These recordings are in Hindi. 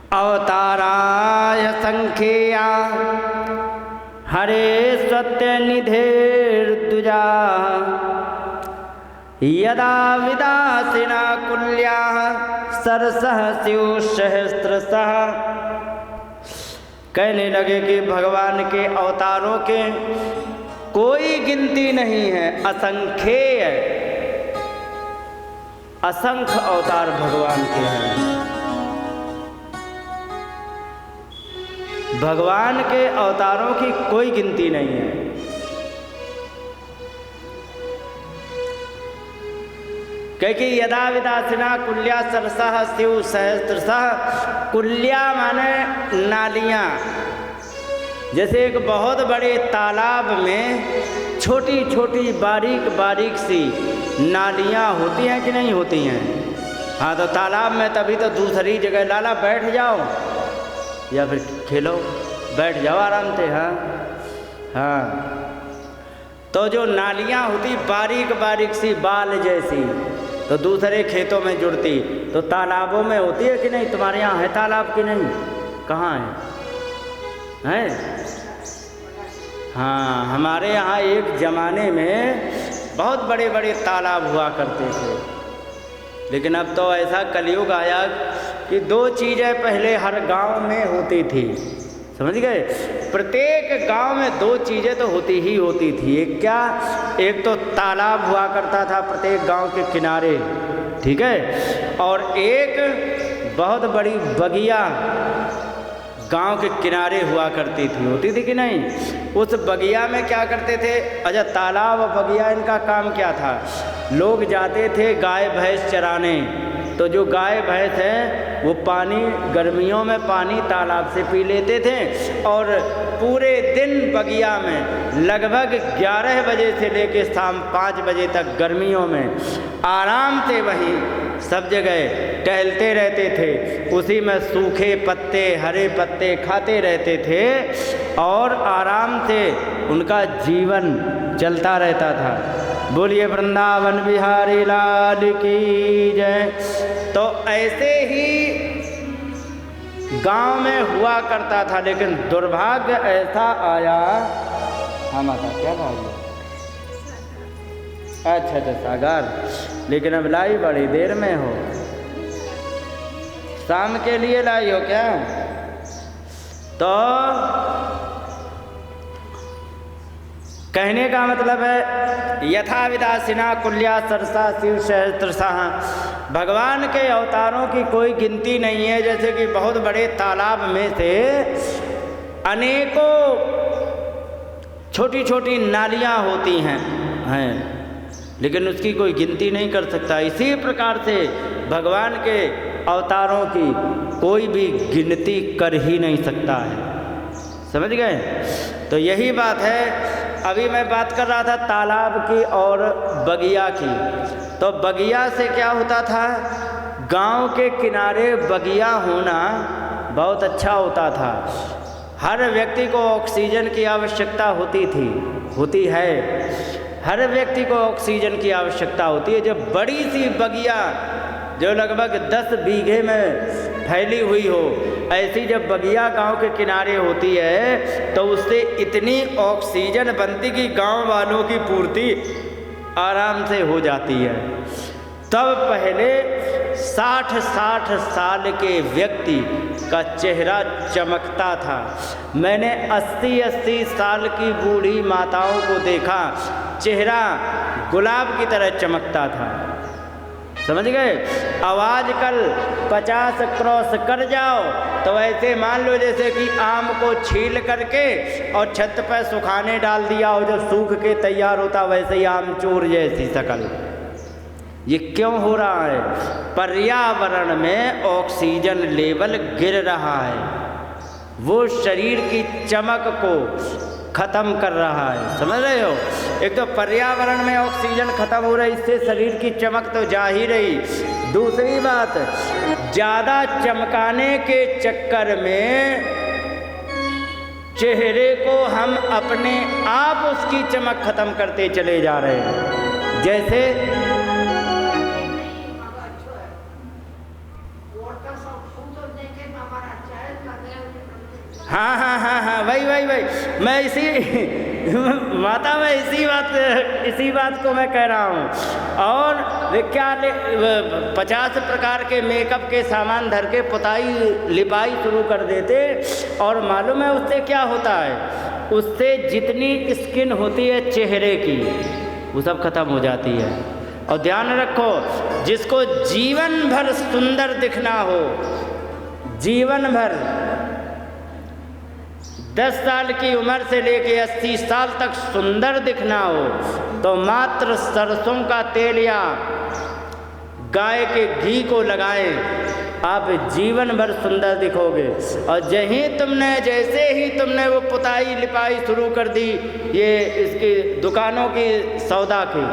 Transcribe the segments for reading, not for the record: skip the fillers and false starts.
अवताराय संख्येया हरे सत्यनिधेर्दुजा यदा विदासिना कुल्या सरसः स्युस्सहस्रशः। कहने लगे कि भगवान के अवतारों के कोई गिनती नहीं है, असंख्येय, असंख्य अवतार भगवान के हैं। भगवान के अवतारों की कोई गिनती नहीं है। क्योंकि यदा विदासिना कुल्या सरसः स्युस्सहस्रशः। कुल्या माने नालियाँ। जैसे एक बहुत बड़े तालाब में छोटी छोटी बारीक बारीक सी नालियाँ होती हैं कि नहीं होती हैं? हाँ, तो तालाब में तभी तो दूसरी जगह लाला बैठ जाओ या फिर खेलो, बैठ जाओ आराम से। हाँ हाँ, तो जो नालियाँ होती बारीक बारीक सी बाल जैसी, तो दूसरे खेतों में जुड़ती, तो तालाबों में होती है कि नहीं? तुम्हारे यहाँ है तालाब कि नहीं? कहाँ है? हैं? हाँ, हमारे यहाँ एक ज़माने में बहुत बड़े बड़े तालाब हुआ करते थे, लेकिन अब तो ऐसा कलयुग आया कि दो चीज़ें पहले हर गांव में होती थी। समझ गए? प्रत्येक गांव में दो चीज़ें तो होती ही होती थी। एक क्या? एक तो तालाब हुआ करता था प्रत्येक गांव के किनारे, ठीक है, और एक बहुत बड़ी बगिया गांव के किनारे हुआ करती थी, होती थी कि नहीं? उस बगिया में क्या करते थे? अच्छा, तालाब और बगिया इनका काम क्या था? लोग जाते थे गाय भैंस चराने, तो जो गाय भैंस हैं वो पानी, गर्मियों में पानी तालाब से पी लेते थे, और पूरे दिन बगिया में लगभग 11 बजे से लेकर शाम 5 बजे तक गर्मियों में आराम से वहीं सब जगह टहलते रहते थे। उसी में सूखे पत्ते, हरे पत्ते खाते रहते थे और आराम से उनका जीवन चलता रहता था। बोलिए वृंदावन बिहारी लाल की जय। तो ऐसे ही गांव में हुआ करता था, लेकिन दुर्भाग्य ऐसा आया। हाँ माता, क्या भाग्य? अच्छा अच्छा, सागर, लेकिन अब लाई बड़ी देर में हो। शाम के लिए लाई हो क्या? तो कहने का मतलब है यथा विदासिना कुल्या सरसा स्युस्सहस्रशः। भगवान के अवतारों की कोई गिनती नहीं है। जैसे कि बहुत बड़े तालाब में से अनेकों छोटी छोटी नालियाँ होती हैं, लेकिन उसकी कोई गिनती नहीं कर सकता। इसी प्रकार से भगवान के अवतारों की कोई भी गिनती कर ही नहीं सकता है। समझ गए? तो यही बात है। अभी मैं बात कर रहा था तालाब की और बगिया की। तो बगिया से क्या होता था? गांव के किनारे बगिया होना बहुत अच्छा होता था। हर व्यक्ति को ऑक्सीजन की आवश्यकता होती थी, होती है। हर व्यक्ति को ऑक्सीजन की आवश्यकता होती है। जब बड़ी सी बगिया जो लगभग 10 बीघे में फैली हुई हो, ऐसी जब बगिया गांव के किनारे होती है तो उससे इतनी ऑक्सीजन बनती कि गांव वालों की पूर्ति आराम से हो जाती है। तब पहले 60-60 साल के व्यक्ति का चेहरा चमकता था। मैंने 80-80 साल की बूढ़ी माताओं को देखा, चेहरा गुलाब की तरह चमकता था। समझ गए? आवाज़ कल 50 क्रॉस कर जाओ तो ऐसे मान लो जैसे कि आम को छील करके और छत पर सुखाने डाल दिया हो, जब सूख के तैयार होता वैसे ही आमचूर जैसी शकल। ये क्यों हो रहा है? पर्यावरण में ऑक्सीजन लेवल गिर रहा है, वो शरीर की चमक को खत्म कर रहा है। समझ रहे हो? एक तो पर्यावरण में ऑक्सीजन खत्म हो रही, इससे शरीर की चमक तो जा ही रही। दूसरी बात, ज़्यादा चमकाने के चक्कर में चेहरे को हम अपने आप उसकी चमक खत्म करते चले जा रहे हैं। जैसे हाँ हाँ हाँ हाँ, वही वही वही, मैं माता मैं इसी बात को मैं कह रहा हूँ। और वे क्या 50 प्रकार के मेकअप के सामान धर के पुताई लिपाई शुरू कर देते, और मालूम है उससे क्या होता है? उससे जितनी स्किन होती है चेहरे की वो सब खत्म हो जाती है। और ध्यान रखो, जिसको जीवन भर सुंदर दिखना हो, जीवन भर 10 साल की उम्र से लेके 80 साल तक सुंदर दिखना हो, तो मात्र सरसों का तेल या गाय के घी को लगाएं, आप जीवन भर सुंदर दिखोगे। और जैसे ही तुमने वो पुताई लिपाई शुरू कर दी, ये इसकी दुकानों की सौदा की,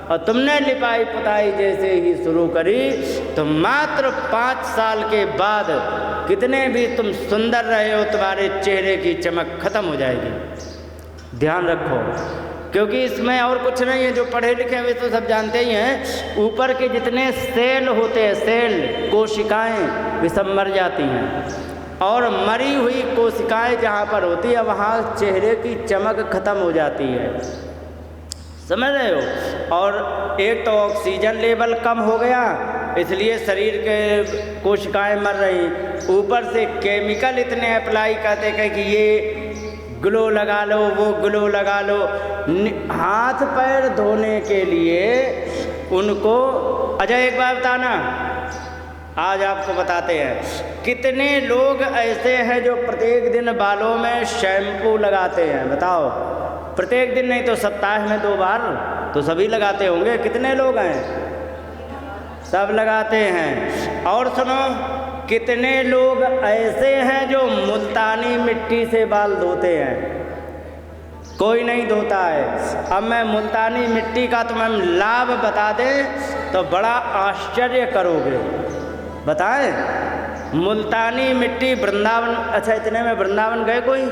और तुमने लिपाई पुताई जैसे ही शुरू करी, तो मात्र 5 साल के बाद कितने भी तुम सुंदर रहे हो, तुम्हारे चेहरे की चमक खत्म हो जाएगी। ध्यान रखो, क्योंकि इसमें और कुछ नहीं है। जो पढ़े लिखे हैं वे तो सब जानते ही हैं, ऊपर के जितने सेल होते हैं, सेल कोशिकाएं, वे सब मर जाती हैं, और मरी हुई कोशिकाएं जहाँ पर होती है वहाँ चेहरे की चमक खत्म हो जाती है। समझ रहे हो? और एक तो ऑक्सीजन लेवल कम हो गया, इसलिए शरीर के कोशिकाएं मर रही, ऊपर से केमिकल इतने अप्लाई करते कि ये ग्लो लगा लो, वो ग्लो लगा लो। हाथ पैर धोने के लिए उनको, अच्छा एक बात बताना, आज आपको बताते हैं, कितने लोग ऐसे हैं जो प्रत्येक दिन बालों में शैम्पू लगाते हैं? बताओ, प्रत्येक दिन नहीं तो सप्ताह में 2 बार तो सभी लगाते होंगे। कितने लोग हैं? सब लगाते हैं। और सुनो, कितने लोग ऐसे हैं जो मुल्तानी मिट्टी से बाल धोते हैं? कोई नहीं धोता है। अब मैं मुल्तानी मिट्टी का तुम्हें लाभ बता दें तो बड़ा आश्चर्य करोगे। बताएं? मुल्तानी मिट्टी वृंदावन, अच्छा इतने में वृंदावन गए कोई?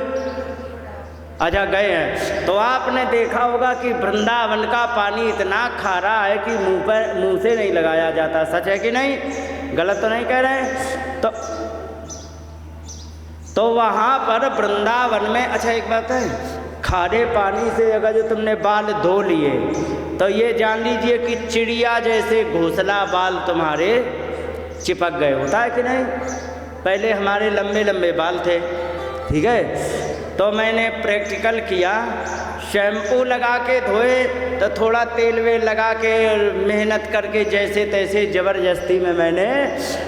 अच्छा गए हैं, तो आपने देखा होगा कि वृंदावन का पानी इतना खारा है कि मुंह से नहीं लगाया जाता। सच है कि नहीं? गलत तो नहीं कह रहे हैं? तो वहाँ पर वृंदावन में, अच्छा एक बात है, खारे पानी से अगर जो तुमने बाल धो लिए तो ये जान लीजिए कि चिड़िया जैसे घोंसला बाल तुम्हारे चिपक गए। होता है कि नहीं? पहले हमारे लंबे लंबे बाल थे, ठीक है, तो मैंने प्रैक्टिकल किया, शैम्पू लगा के धोए तो थोड़ा तेल वेल लगा के मेहनत करके जैसे तैसे ज़बरदस्ती में मैंने,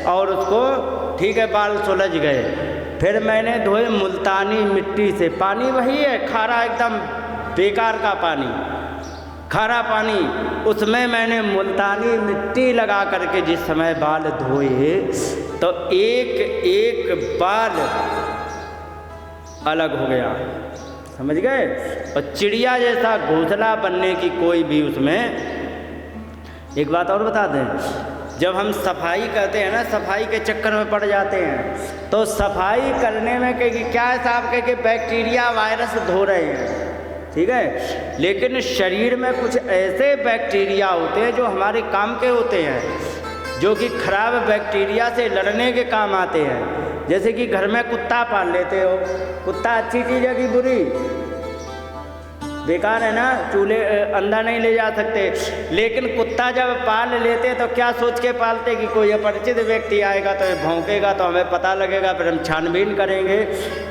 और उसको ठीक है बाल सुलझ गए। फिर मैंने धोए मुल्तानी मिट्टी से, पानी वही है खारा, एकदम बेकार का पानी, खारा पानी, उसमें मैंने मुल्तानी मिट्टी लगा करके जिस समय बाल धोए तो एक एक बाल अलग हो गया। समझ गए? और चिड़िया जैसा घोंसला बनने की कोई भी उसमें। एक बात और बता दें, जब हम सफाई करते हैं ना, सफाई के चक्कर में पड़ जाते हैं, तो सफाई करने में कहीं क्या है साहब, कहीं बैक्टीरिया वायरस धो रहे हैं, ठीक है, लेकिन शरीर में कुछ ऐसे बैक्टीरिया होते हैं जो हमारे काम के होते हैं, जो कि खराब बैक्टीरिया से लड़ने के काम आते हैं। जैसे कि घर में कुत्ता पाल लेते हो, कुत्ता अच्छी चीज़ है कि बुरी? बेकार है ना, चूल्हे अंदर नहीं ले जा सकते, लेकिन कुत्ता जब पाल लेते तो क्या सोच के पालते कि कोई अपरिचित व्यक्ति आएगा तो ये भौंकेगा तो हमें पता लगेगा, फिर हम छानबीन करेंगे,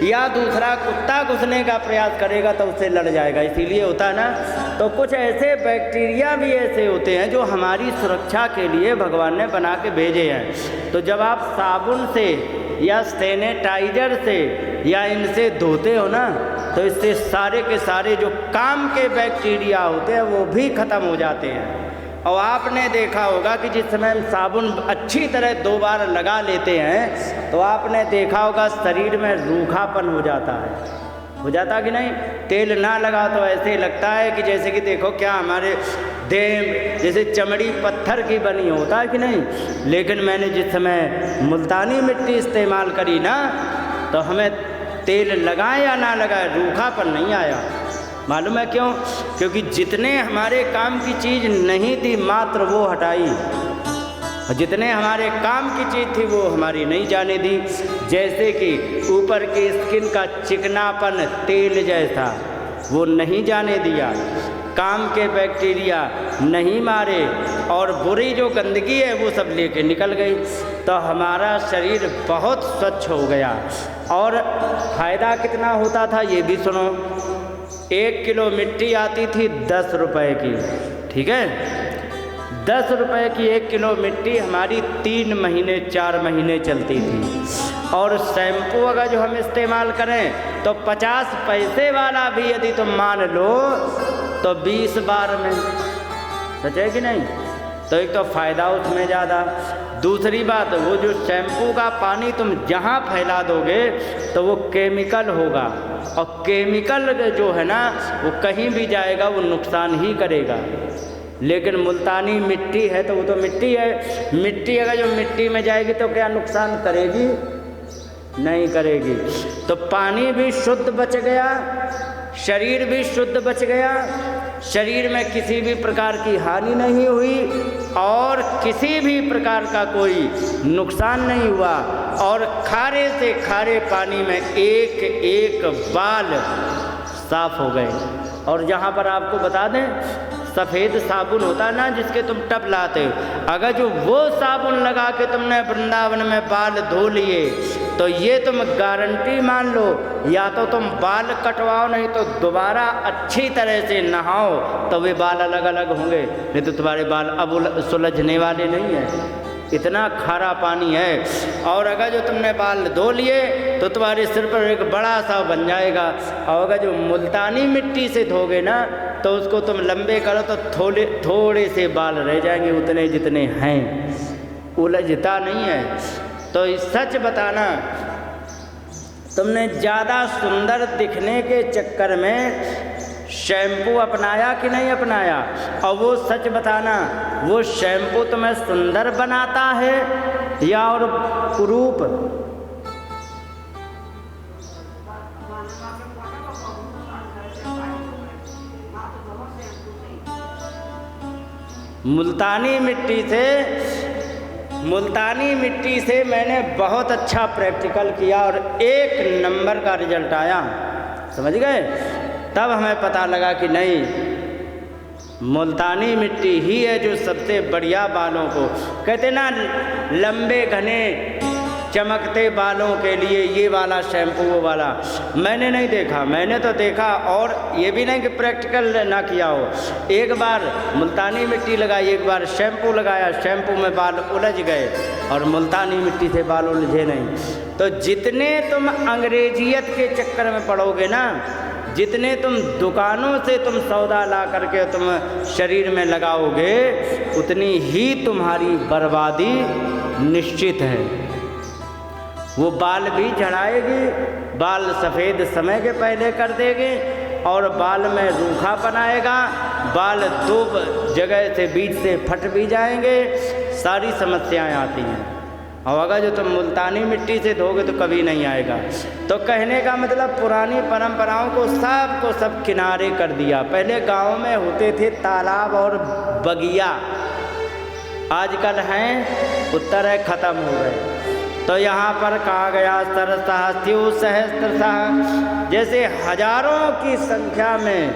या दूसरा कुत्ता घुसने का प्रयास करेगा तो उससे लड़ जाएगा, इसीलिए होता है ना। तो कुछ ऐसे बैक्टीरिया भी ऐसे होते हैं जो हमारी सुरक्षा के लिए भगवान ने बना के भेजे हैं। तो जब आप साबुन से या सैनिटाइजर से या इनसे धोते हो ना, तो इससे सारे के सारे जो काम के बैक्टीरिया होते हैं वो भी ख़त्म हो जाते हैं। और आपने देखा होगा कि जिस समय हम साबुन अच्छी तरह 2 बार लगा लेते हैं तो आपने देखा होगा शरीर में रूखापन हो जाता है। हो जाता कि नहीं? तेल ना लगा तो ऐसे लगता है कि जैसे कि देखो क्या हमारे देह जैसे चमड़ी पत्थर की बनी होता है कि नहीं। लेकिन मैंने जिस समय मुल्तानी मिट्टी इस्तेमाल करी ना, तो हमें तेल लगाए या ना लगाए रूखापन नहीं आया। मालूम है क्यों? क्योंकि जितने हमारे काम की चीज़ नहीं थी मात्र वो हटाई, और जितने हमारे काम की चीज़ थी वो हमारी नहीं जाने दी। जैसे कि ऊपर की स्किन का चिकनापन तेल जैसा, वो नहीं जाने दिया, काम के बैक्टीरिया नहीं मारे, और बुरी जो गंदगी है वो सब लेके निकल गई। तो हमारा शरीर बहुत स्वच्छ हो गया। और फ़ायदा कितना होता था ये भी सुनो। 1 किलो मिट्टी आती थी 10 रुपए की, ठीक है। 10 रुपए की 1 किलो मिट्टी हमारी 3 महीने 4 महीने चलती थी। और शैम्पू अगर जो हम इस्तेमाल करें तो 50 पैसे वाला भी यदि तुम मान लो तो 20 बार में, सच है कि नहीं। तो एक तो फ़ायदा उसमें ज़्यादा, दूसरी बात वो जो शैम्पू का पानी तुम जहाँ फैला दोगे तो वो केमिकल होगा, और केमिकल जो है ना वो कहीं भी जाएगा वो नुकसान ही करेगा। लेकिन मुल्तानी मिट्टी है तो वो तो मिट्टी है, मिट्टी अगर जो मिट्टी में जाएगी तो क्या नुकसान करेगी, नहीं करेगी। तो पानी भी शुद्ध बच गया, शरीर भी शुद्ध बच गया, शरीर में किसी भी प्रकार की हानि नहीं हुई और किसी भी प्रकार का कोई नुकसान नहीं हुआ। और खारे से खारे पानी में एक एक बाल साफ हो गए। और जहाँ पर आपको बता दें सफ़ेद साबुन होता है ना जिसके तुम टब लाते हो, अगर जो वो साबुन लगा के तुमने वृंदावन में बाल धो लिए तो ये तुम गारंटी मान लो, या तो तुम बाल कटवाओ नहीं तो दोबारा अच्छी तरह से नहाओ तो वे बाल अलग अलग होंगे, नहीं तो तुम्हारे बाल अब सुलझने वाले नहीं हैं। इतना खारा पानी है। और अगर जो तुमने बाल धो लिए तो तुम्हारे सिर पर एक बड़ा सा बन जाएगा। और अगर जो मुल्तानी मिट्टी से धोगे ना तो उसको तुम लंबे करो तो थोड़े से बाल रह जाएंगे, उतने जितने हैं, उलझता नहीं है। तो सच बताना, तुमने ज़्यादा सुंदर दिखने के चक्कर में शैम्पू अपनाया कि नहीं अपनाया? और वो सच बताना, वो शैम्पू तुम्हें सुंदर बनाता है या और कुरूप? मुल्तानी मिट्टी से मैंने बहुत अच्छा प्रैक्टिकल किया और 1 नंबर का रिजल्ट आया, समझ गए। तब हमें पता लगा कि नहीं, मुल्तानी मिट्टी ही है जो सबसे बढ़िया बालों को, कहते ना लंबे घने चमकते बालों के लिए ये वाला शैम्पू वो वाला। मैंने नहीं देखा, मैंने तो देखा और ये भी नहीं कि प्रैक्टिकल ना किया हो। एक बार मुल्तानी मिट्टी लगाई, एक बार शैम्पू लगाया, शैम्पू में बाल उलझ गए और मुल्तानी मिट्टी से बाल उलझे नहीं। तो जितने तुम अंग्रेजियत के चक्कर में पड़ोगे ना, जितने तुम दुकानों से तुम सौदा ला करके तुम शरीर में लगाओगे, उतनी ही तुम्हारी बर्बादी निश्चित है। वो बाल भी झड़ाएगी, बाल सफ़ेद समय के पहले कर देगी और बाल में रूखापन आएगा, बाल 2 जगह से बीच से फट भी जाएंगे, सारी समस्याएं आती हैं। और अगर जो तुम मुल्तानी मिट्टी से धोगे तो कभी नहीं आएगा। तो कहने का मतलब पुरानी परंपराओं को सब किनारे कर दिया। पहले गाँव में होते थे तालाब और बगिया, आजकल हैं उत्तर है ख़त्म हो गए। तो यहाँ पर कहा गया सरसः स्युः सहस्रशः, जैसे हजारों की संख्या में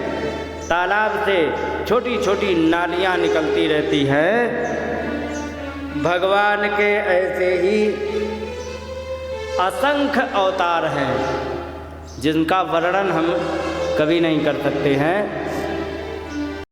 तालाब से छोटी छोटी नालियाँ निकलती रहती हैं। भगवान के ऐसे ही असंख्य अवतार हैं जिनका वर्णन हम कभी नहीं कर सकते हैं।